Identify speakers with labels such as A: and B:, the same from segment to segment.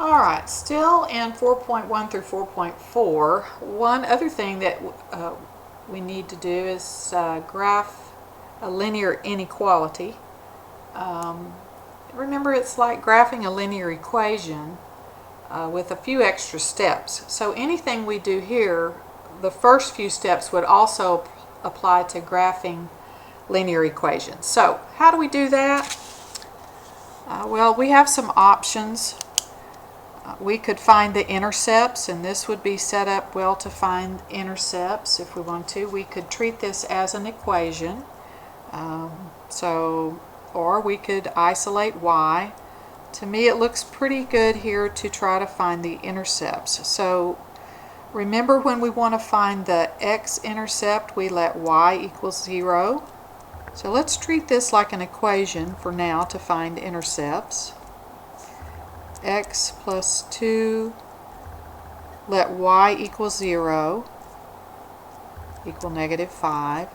A: Alright, still in 4.1 through 4.4, one other thing that we need to do is graph a linear inequality. Remember, it's like graphing a linear equation with a few extra steps. So anything we do here, the first few steps would also apply to graphing linear equations. So how do we do that? Well, we have some options. We could find the intercepts, and this would be set up well to find intercepts if we want to. We could treat this as an equation. Or we could isolate y. To me, it looks pretty good here to try to find the intercepts. So remember, when we want to find the x-intercept, we let y equal 0. So let's treat this like an equation for now to find intercepts. X plus 2, let y equal 0, equal negative 5.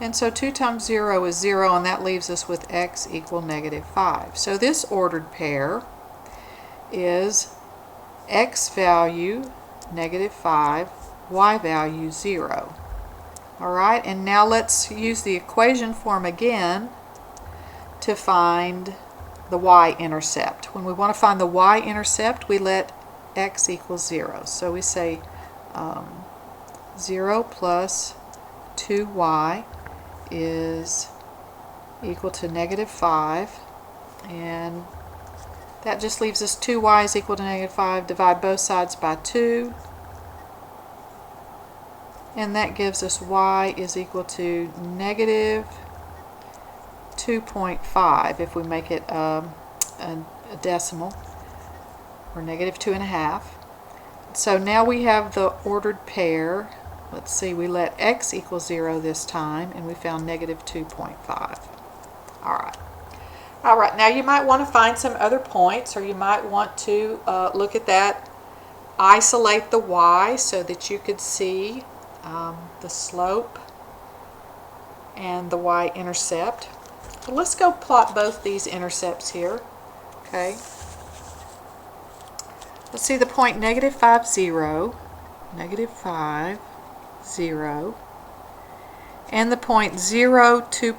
A: And so 2 times 0 is 0, and that leaves us with x equal negative 5. So this ordered pair is x value negative 5, y value 0. Alright, and now let's use the equation form again to find the y-intercept. When we want to find the y-intercept, we let x equal 0. So we say 0 plus 2y is equal to negative 5, and that just leaves us 2y is equal to negative 5. Divide both sides by 2, and that gives us y is equal to negative 2.5 if we make it a decimal, or negative 2.5. So now we have the ordered pair. Let's see, we let x equal 0 this time, and we found negative 2.5. Alright, now you might want to find some other points, or you might want to look at that, isolate the y so that you could see the slope and the y-intercept. So let's go plot both these intercepts here. Okay. Let's see the point negative 5, 0, negative 5, 0, and the point 0, 2,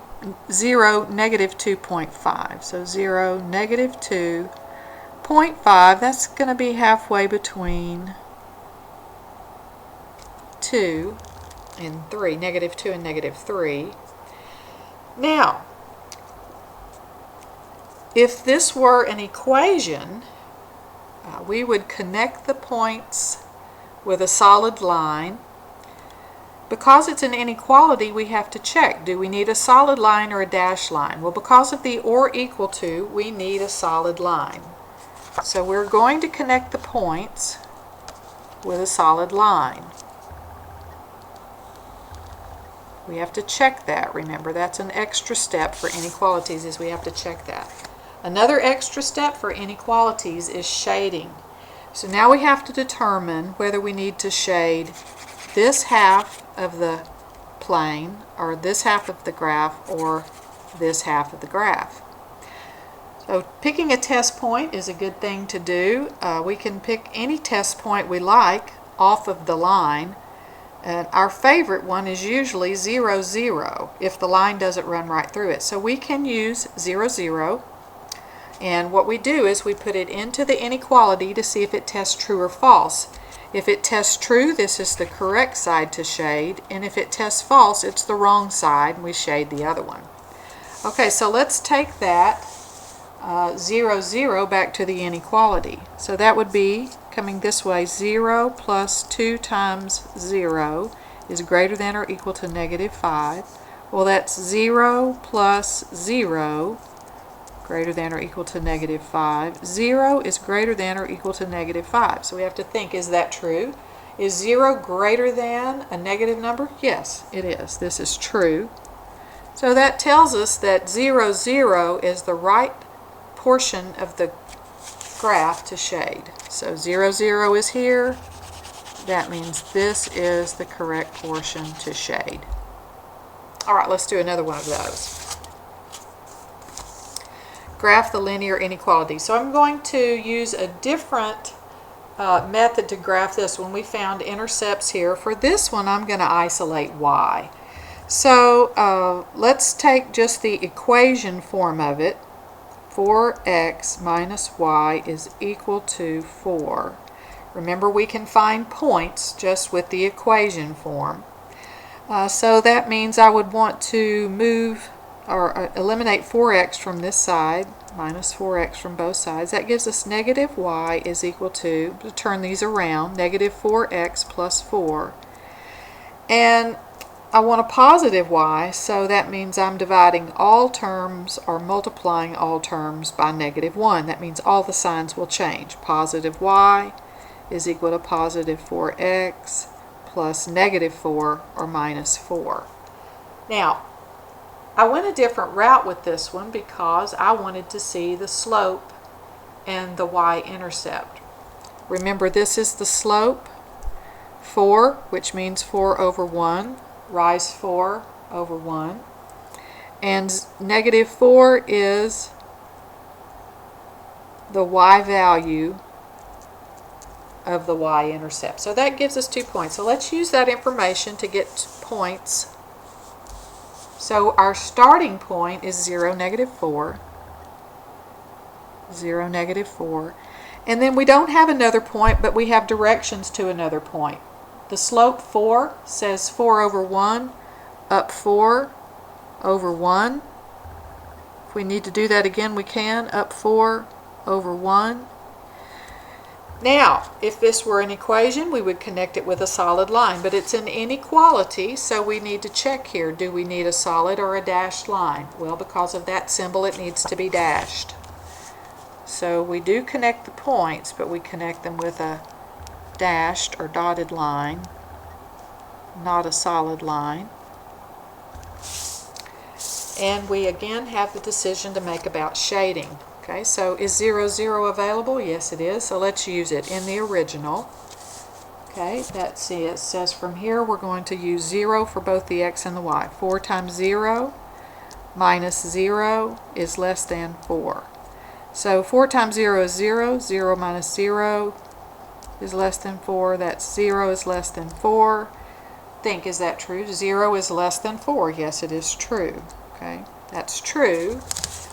A: 0, negative 2.5. So 0, negative 2.5, that's going to be halfway between 2 and 3, negative 2 and negative 3. Now, if this were an equation, we would connect the points with a solid line. Because it's an inequality, we have to check, do we need a solid line or a dashed line? Well, because of the or equal to, we need a solid line. So we're going to connect the points with a solid line. We have to check that. Remember, that's an extra step for inequalities, is we have to check that. Another extra step for inequalities is shading. So now we have to determine whether we need to shade this half of the plane, or this half of the graph, or this half of the graph. So picking a test point is a good thing to do. We can pick any test point we like off of the line. And our favorite one is usually 0, 0, if the line doesn't run right through it. So we can use 0, 0. And what we do is we put it into the inequality to see if it tests true or false. If it tests true, this is the correct side to shade, and if it tests false, it's the wrong side, and we shade the other one. Okay, so let's take that 0, 0 back to the inequality. So that would be coming this way, 0 plus 2 times 0 is greater than or equal to negative 5. Well, that's 0 plus 0 greater than or equal to negative 5. 0 is greater than or equal to negative 5. So we have to think, is that true? Is 0 greater than a negative number? Yes, it is. This is true. So that tells us that 0, 0 is the right portion of the graph to shade. So 0, 0 is here. That means this is the correct portion to shade. All right, let's do another one of those. graph the linear inequality. So I'm going to use a different method to graph this one. We found intercepts here. For this one, I'm going to isolate y. So let's take just the equation form of it. 4x minus y is equal to 4. Remember, we can find points just with the equation form. So that means I would want to move or eliminate 4x from this side, minus 4x from both sides. That gives us negative y is equal to turn these around, negative 4x plus 4. And I want a positive y, so that means I'm dividing all terms or multiplying all terms by negative 1. That means all the signs will change. Positive y is equal to positive 4x plus negative 4 or minus 4. Now, I went a different route with this one because I wanted to see the slope and the y-intercept. Remember, this is the slope, 4, which means 4 over 1, rise 4 over 1. And negative 4 is the y value of the y-intercept. So that gives us 2 points. So let's use that information to get points. So our starting point is 0, negative 4. 0, negative 4. And then we don't have another point, but we have directions to another point. The slope 4 says 4 over 1, up 4 over 1. If we need to do that again, we can, up 4 over 1. Now, if this were an equation, we would connect it with a solid line, but it's an inequality, so we need to check here. Do we need a solid or a dashed line? Well, because of that symbol, it needs to be dashed. So we do connect the points, but we connect them with a dashed or dotted line, not a solid line. And we again have the decision to make about shading. Okay, so is 0, 0 available? Yes, it is. So let's use it in the original. Okay, let's see. It says from here we're going to use 0 for both the x and the y. 4 times 0 minus 0 is less than 4. So 4 times 0 is 0. 0 minus 0 is less than 4. That's 0 is less than 4. Think, is that true? 0 is less than 4. Yes, it is true. Okay, that's true.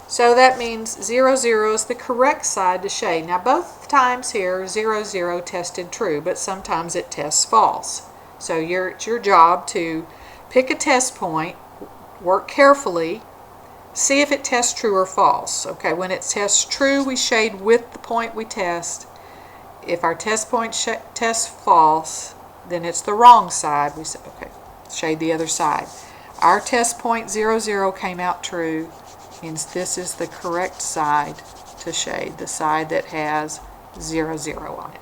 A: So that means 0, 0 is the correct side to shade. Now both times here 0, 0 tested true, but sometimes it tests false. So it's your job to pick a test point, work carefully, see if it tests true or false. Okay, when it tests true, we shade with the point we test. If our test point tests false, then it's the wrong side. We say, okay, shade the other side. Our test point 0, 0 came out true. Means this is the correct side to shade, the side that has 0, 0 on it.